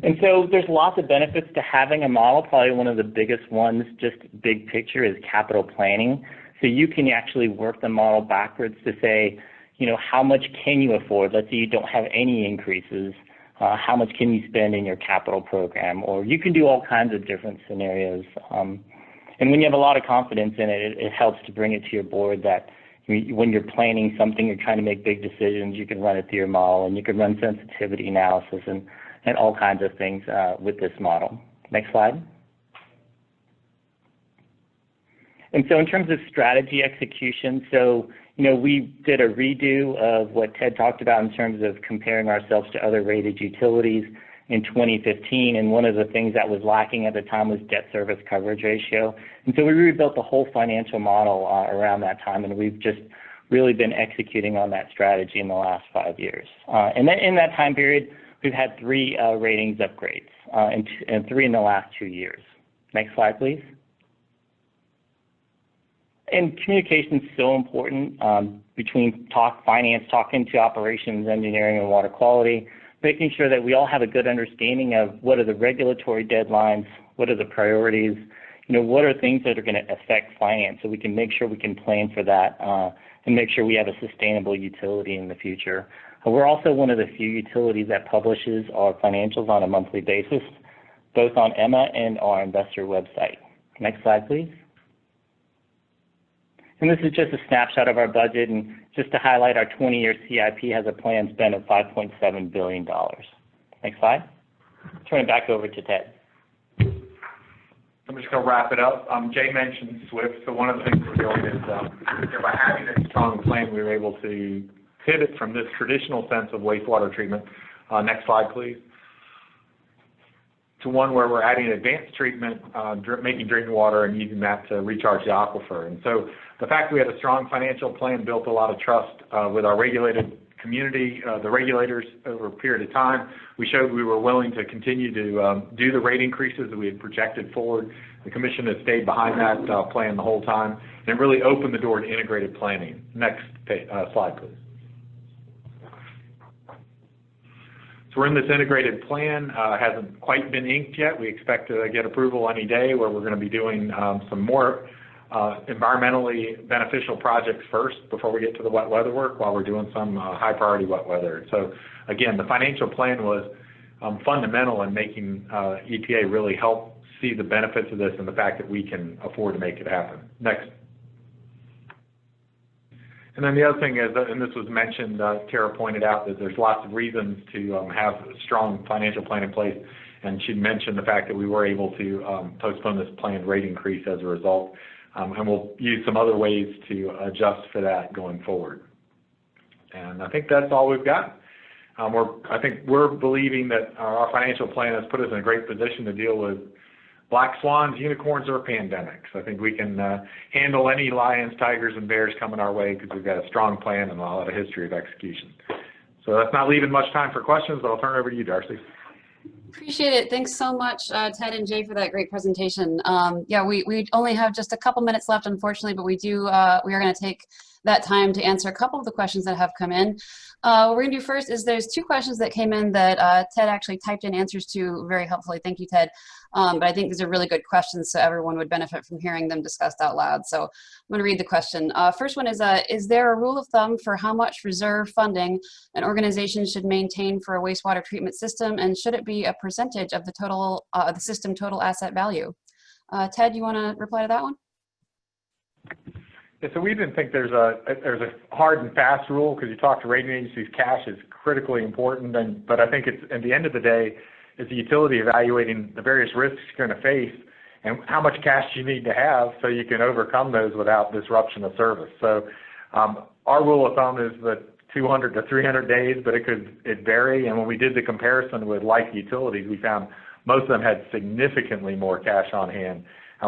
And so there's lots of benefits to having a model. Probably one of the biggest ones, just big picture, is capital planning. So you can actually work the model backwards to say, how much can you afford? Let's say you don't have any increases. How much can you spend in your capital program? Or you can do all kinds of different scenarios. And when you have a lot of confidence in it, it helps to bring it to your board that when you're planning something, you're trying to make big decisions, you can run it through your model, and you can run sensitivity analysis and all kinds of things with this model. Next slide. And so in terms of strategy execution, we did a redo of what Ted talked about in terms of comparing ourselves to other rated utilities in 2015. And one of the things that was lacking at the time was debt service coverage ratio. And so we rebuilt the whole financial model around that time, and we've just really been executing on that strategy in the last 5 years. And then in that time period, we've had 3 ratings upgrades and 3 in the last 2 years. Next slide, please. And communication is so important between finance, talking to operations, engineering, and water quality, making sure that we all have a good understanding of what are the regulatory deadlines, what are the priorities, what are things that are going to affect finance, so we can make sure we can plan for that and make sure we have a sustainable utility in the future. We're also one of the few utilities that publishes our financials on a monthly basis, both on EMA and our investor website. Next slide, please. And this is just a snapshot of our budget, and just to highlight, our 20-year CIP has a planned spend of $5.7 billion. Next slide. Turn it back over to Ted. I'm just going to wrap it up. Jay mentioned SWIFT, so one of the things we're doing is by having a strong plan, we were able to pivot from this traditional sense of wastewater treatment, next slide please, to one where we're adding advanced treatment, making drinking water and using that to recharge the aquifer. And so the fact that we had a strong financial plan built a lot of trust with our regulated community, the regulators over a period of time. We showed we were willing to continue to do the rate increases that we had projected forward. The Commission has stayed behind that plan the whole time, and it really opened the door to integrated planning. Next slide, please. So we're in this integrated plan, hasn't quite been inked yet. We expect to get approval any day, where we're going to be doing some more environmentally beneficial projects first before we get to the wet weather work, while we're doing some high priority wet weather. So again, the financial plan was fundamental in making EPA really help see the benefits of this and the fact that we can afford to make it happen. Next. And then the other thing is, and this was mentioned, Tara pointed out that there's lots of reasons to have a strong financial plan in place, and she mentioned the fact that we were able to postpone this planned rate increase as a result, and we'll use some other ways to adjust for that going forward. And I think that's all we've got. I think we're believing that our financial plan has put us in a great position to deal with black swans, unicorns, or pandemics. I think we can handle any lions, tigers, and bears coming our way because we've got a strong plan and a lot of history of execution. So that's not leaving much time for questions, but I'll turn it over to you, Darcy. Appreciate it. Thanks so much, Ted and Jay, for that great presentation. Yeah, we only have just a couple minutes left, unfortunately, but we are going to take that time to answer a couple of the questions that have come in. What we're going to do first is there's two questions that came in that Ted actually typed in answers to very helpfully. Thank you, Ted. But I think these are really good questions, so everyone would benefit from hearing them discussed out loud. So I'm going to read the question. First one is there a rule of thumb for how much reserve funding an organization should maintain for a wastewater treatment system, and should it be a percentage of the total, the system total asset value? Ted, you want to reply to that one? Yeah, so we didn't think there's a hard and fast rule, because you talk to rating agencies, cash is critically important. But I think it's, at the end of the day, it's the utility evaluating the various risks you're going to face and how much cash you need to have so you can overcome those without disruption of service. So our rule of thumb is that 200 to 300 days, but it vary. And when we did the comparison with like utilities, we found most of them had significantly more cash on hand.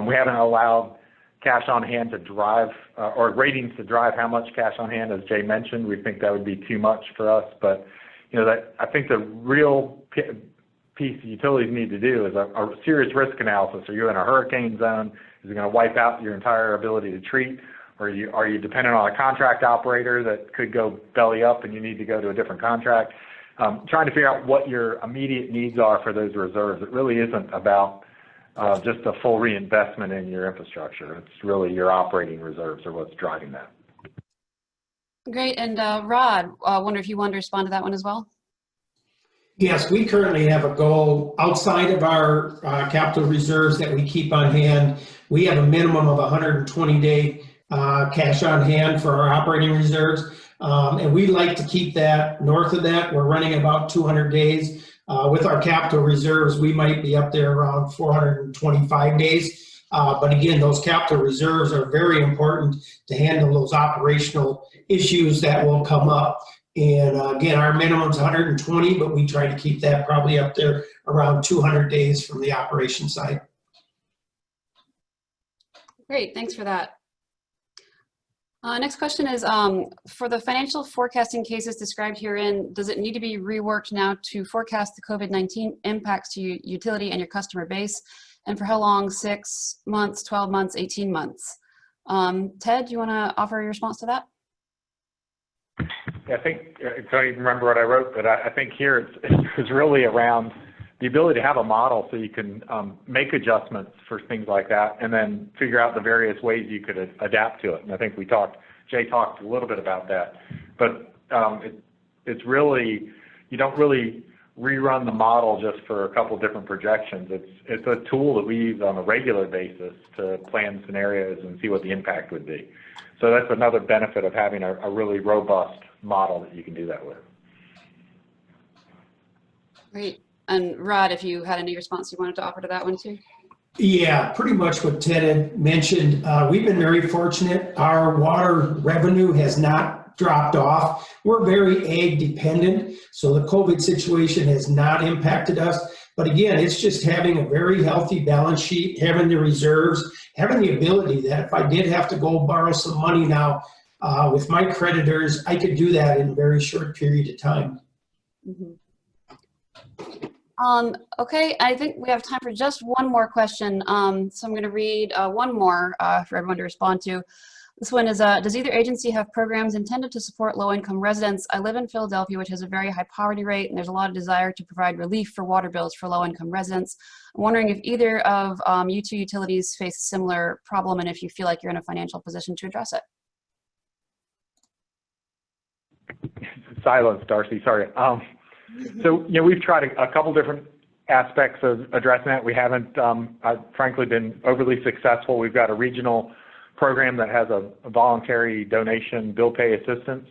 We haven't allowed cash on hand to drive, or ratings to drive how much cash on hand, as Jay mentioned. We think that would be too much for us. But I think the real piece the utilities need to do is a serious risk analysis. Are you in a hurricane zone? Is it going to wipe out your entire ability to treat? Or are you dependent on a contract operator that could go belly up and you need to go to a different contract? Trying to figure out what your immediate needs are for those reserves. It really isn't about just a full reinvestment in your infrastructure. It's really your operating reserves are what's driving that. Great. And Rod, I wonder if you want to respond to that one as well? Yes, we currently have a goal outside of our capital reserves that we keep on hand. We have a minimum of 120-day cash on hand for our operating reserves. And we like to keep that north of that. We're running about 200 days. With our capital reserves, we might be up there around 425 days. But again, those capital reserves are very important to handle those operational issues that will come up. And again, our minimum is 120, but we try to keep that probably up there around 200 days from the operation side. Great, thanks for that. Next question is, for the financial forecasting cases described herein, does it need to be reworked now to forecast the COVID-19 impacts to your utility and your customer base? And for how long? 6 months, 12 months, 18 months? Ted, do you want to offer a response to that? Yeah, I think, I don't even remember what I wrote, but I think here it's really around the ability to have a model so you can make adjustments for things like that and then figure out the various ways you could adapt to it. And I think Jay talked a little bit about that. But it's really, you don't really rerun the model just for a couple different projections. It's a tool that we use on a regular basis to plan scenarios and see what the impact would be. So that's another benefit of having a really robust model that you can do that with. Great. And Rod, if you had any response you wanted to offer to that one too? Yeah, pretty much what Ted had mentioned. We've been very fortunate. Our water revenue has not dropped off. We're very ag dependent, so the COVID situation has not impacted us. But again, it's just having a very healthy balance sheet, having the reserves, having the ability that if I did have to go borrow some money now with my creditors, I could do that in a very short period of time. Mm-hmm. Okay, I think we have time for just one more question. So I'm going to read one more for everyone to respond to. This one is, does either agency have programs intended to support low-income residents? I live in Philadelphia, which has a very high poverty rate, and there's a lot of desire to provide relief for water bills for low-income residents. I'm wondering if either of you two utilities face a similar problem and if you feel like you're in a financial position to address it. Silence, Darcy, sorry. So, we've tried a couple different aspects of addressing that. We haven't, frankly, been overly successful. We've got a regional program that has a voluntary donation bill pay assistance,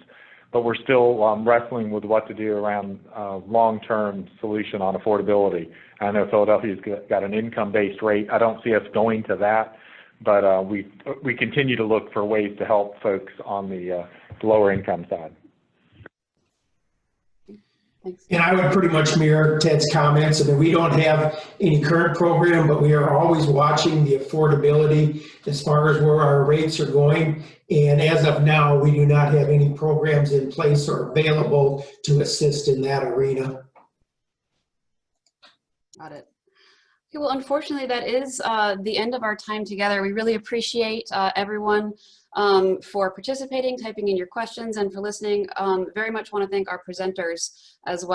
but we're still wrestling with what to do around long-term solution on affordability. I know Philadelphia's got an income-based rate. I don't see us going to that, but we continue to look for ways to help folks on the lower income side. Thanks. And I would pretty much mirror Ted's comments. I mean, we don't have any current program, but we are always watching the affordability as far as where our rates are going. And as of now, we do not have any programs in place or available to assist in that arena. Got it. Okay, well, unfortunately, that is the end of our time together. We really appreciate everyone for participating, typing in your questions, and for listening. Very much want to thank our presenters as well.